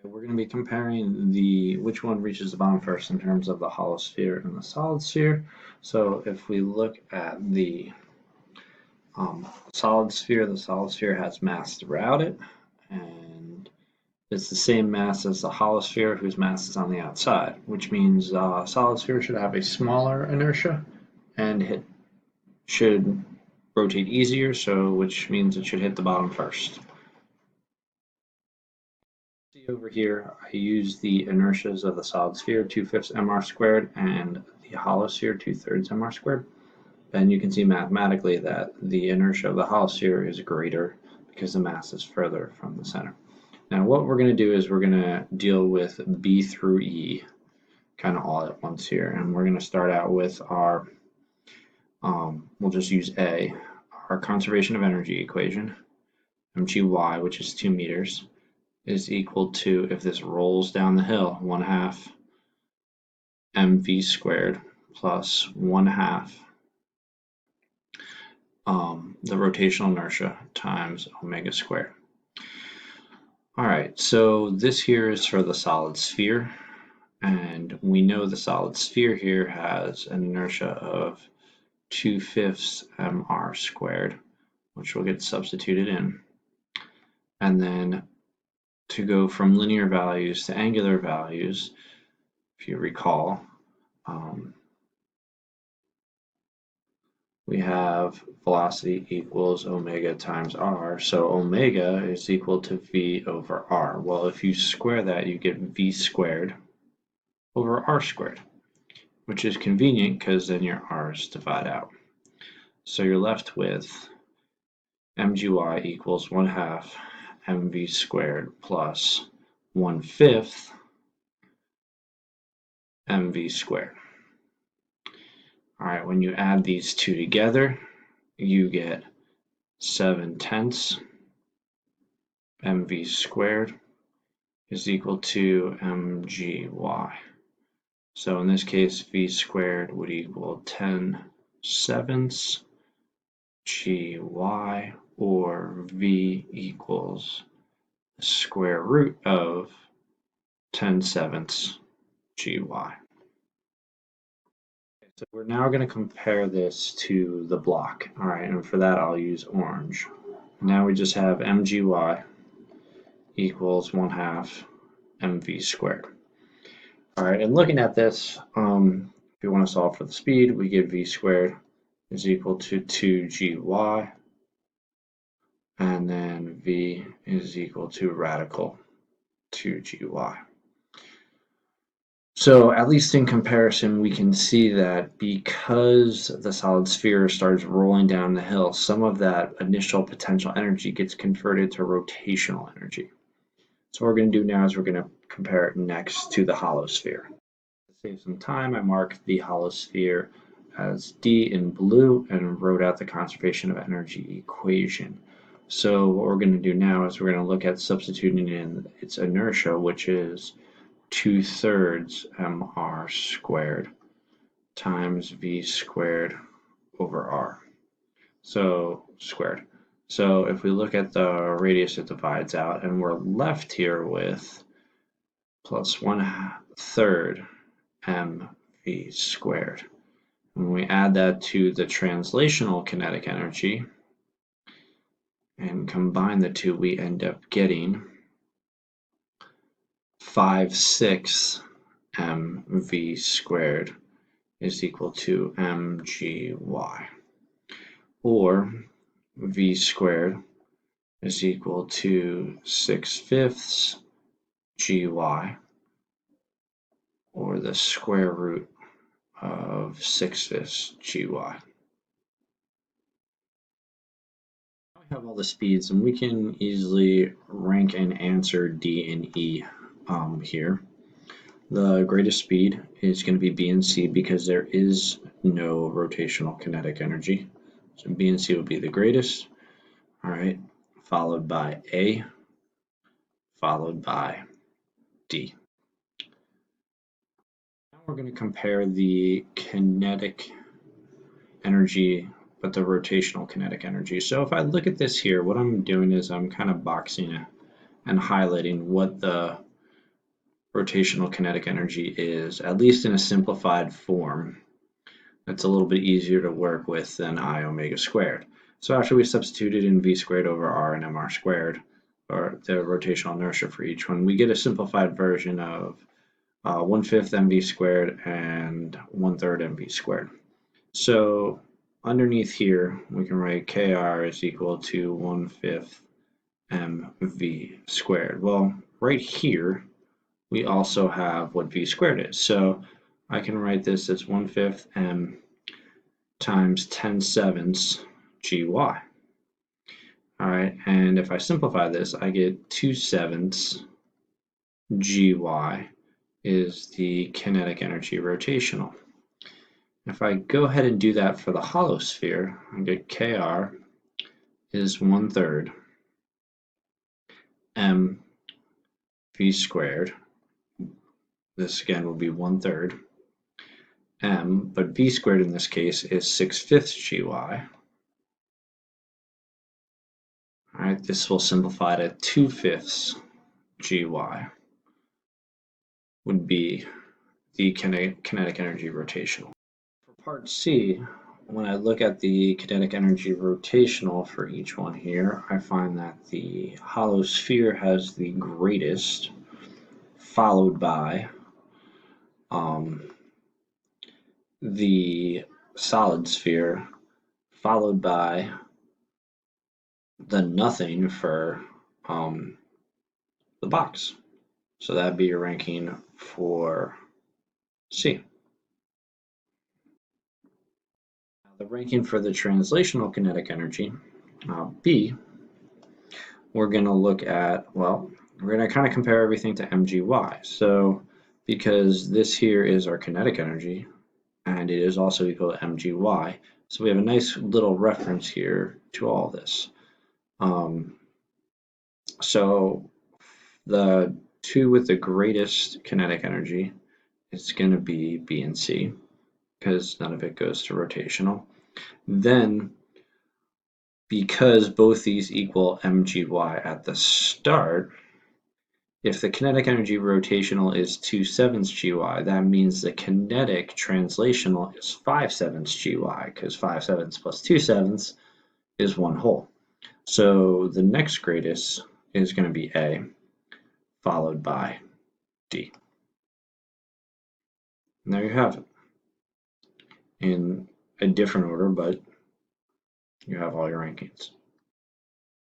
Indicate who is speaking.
Speaker 1: We're going to be comparing which one reaches the bottom first in terms of the hollow sphere and the solid sphere. So if we look at the solid sphere, the solid sphere has mass throughout it, and it's the same mass as the hollow sphere whose mass is on the outside, which means solid sphere should have a smaller inertia and should rotate easier, so which means it should hit the bottom first. See over here, I use the inertias of the solid sphere, 2/5 mr squared, and the hollow sphere, 2/3 mr squared. And you can see mathematically that the inertia of the hollow sphere is greater because the mass is further from the center. Now what we're going to do is we're going to deal with B through E kind of all at once here. And we're going to start out with our, we'll just use A, our conservation of energy equation, mgy, which is 2 meters, is equal to, if this rolls down the hill, 1/2 mv squared plus 1/2 the rotational inertia times omega squared. All right, so this here is for the solid sphere, and we know the solid sphere here has an inertia of 2/5 mr squared, which will get substituted in. And then to go from linear values to angular values, if you recall, we have velocity equals omega times r, so omega is equal to v over r. Well, if you square that, you get v squared over r squared, which is convenient because then your r's divide out. So you're left with mgy equals 1/2 mv squared plus 1/5 mv squared. All right, when you add these two together, you get 7/10 mv squared is equal to mgy. So in this case, v squared would equal 10/7 gy, or v equals the square root of 10/7 gy. So we're now going to compare this to the block. All right, and for that I'll use orange. Now we just have mgy equals 1/2 mv squared. All right, and looking at this, if you want to solve for the speed, we get v squared is equal to 2gy, and then v is equal to radical 2gy. So at least in comparison, we can see that because the solid sphere starts rolling down the hill, some of that initial potential energy gets converted to rotational energy. So what we're going to do now is we're going to compare it next to the hollow sphere. To save some time, I marked the hollow sphere as D in blue and wrote out the conservation of energy equation. So what we're going to do now is we're going to look at substituting in its inertia, which is 2/3 mr squared times v squared over r. So squared. So if we look at the radius, it divides out, and we're left here with plus 1/3 mv squared. When we add that to the translational kinetic energy and combine the two, we end up getting 5/6 mv squared is equal to mgy, or v squared is equal to 6/5 gy, or the square root of 6/5 gy. Now we have all the speeds, and we can easily rank and answer D and E here. The greatest speed is going to be B and C because there is no rotational kinetic energy. So B and C will be the greatest. All right, followed by A, followed by D. Now we're going to compare the kinetic energy but the rotational kinetic energy. So if I look at this here, what I'm doing is I'm kind of boxing it and highlighting what the rotational kinetic energy is, at least in a simplified form. It's a little bit easier to work with than I omega squared. So after we substituted in v squared over r and mr squared, or the rotational inertia for each one, we get a simplified version of 1/5 mv squared and 1/3 mv squared. So underneath here, we can write kr is equal to 1/5 mv squared. Well, right here, we also have what v squared is. So I can write this as 1/5 m times 10⁷ gy. All right, and if I simplify this, I get 2/7 gy is the kinetic energy rotational. If I go ahead and do that for the hollow sphere, I get kr is 1/3 m v squared. This again will be 1/3 m, but v squared in this case is 6/5 gy. All right, this will simplify to 2/5 gy would be the kinetic energy rotational. For part C, when I look at the kinetic energy rotational for each one here, I find that the hollow sphere has the greatest, followed by the solid sphere, followed by the nothing for the box. So that'd be your ranking for C. The ranking for the translational kinetic energy, B, we're going to look at, well, we're going to kind of compare everything to mgy. So because this here is our kinetic energy, and it is also equal to mgy, so we have a nice little reference here to all this. So the two with the greatest kinetic energy is going to be B and C, because none of it goes to rotational. Then, because both these equal mgy at the start, if the kinetic energy rotational is 2/7 gy, that means the kinetic translational is 5/7 gy, because 5/7 plus 2/7 is 1 whole. So the next greatest is going to be A, followed by D. And there you have it. In a different order, but you have all your rankings.